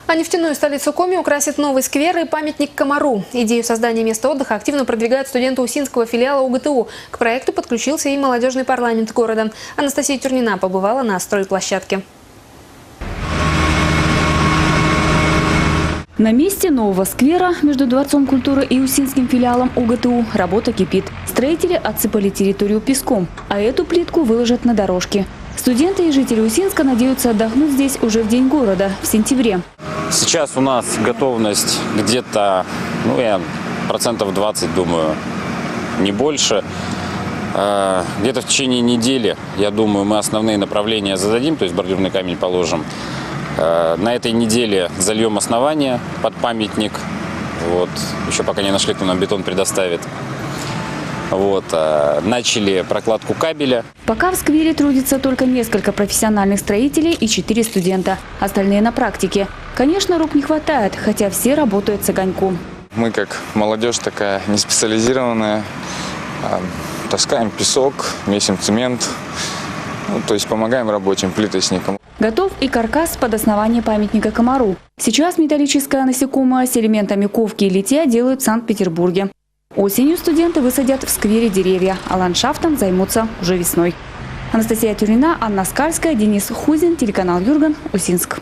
А нефтяную столицу Коми украсит новый сквер и памятник комару. Идею создания места отдыха активно продвигают студенты Усинского филиала УГТУ. К проекту подключился и молодежный парламент города. Анастасия Тюрнина побывала на стройплощадке. На месте нового сквера между Дворцом культуры и Усинским филиалом УГТУ работа кипит. Строители отсыпали территорию песком, а эту плитку выложат на дорожки. Студенты и жители Усинска надеются отдохнуть здесь уже в день города, в сентябре. Сейчас у нас готовность где-то, я процентов 20, думаю, не больше. Где-то в течение недели, я думаю, мы основные направления зададим, то есть бордюрный камень положим. На этой неделе зальем основание под памятник. Еще пока не нашли, кто нам бетон предоставит. Начали прокладку кабеля. Пока в сквере трудится только несколько профессиональных строителей и 4 студента. Остальные на практике. Конечно, рук не хватает, хотя все работают с огоньком. Мы как молодежь такая не специализированная. Таскаем песок, месим цемент. То есть помогаем рабочим, плиточникам. Готов и каркас под основание памятника комару. Сейчас металлическое насекомое с элементами ковки и литья делают в Санкт-Петербурге. Осенью студенты высадят в сквере деревья, а ландшафтом займутся уже весной. Анастасия Тюрнина, Анна Скальская, Денис Хузин, телеканал Юрган, Усинск.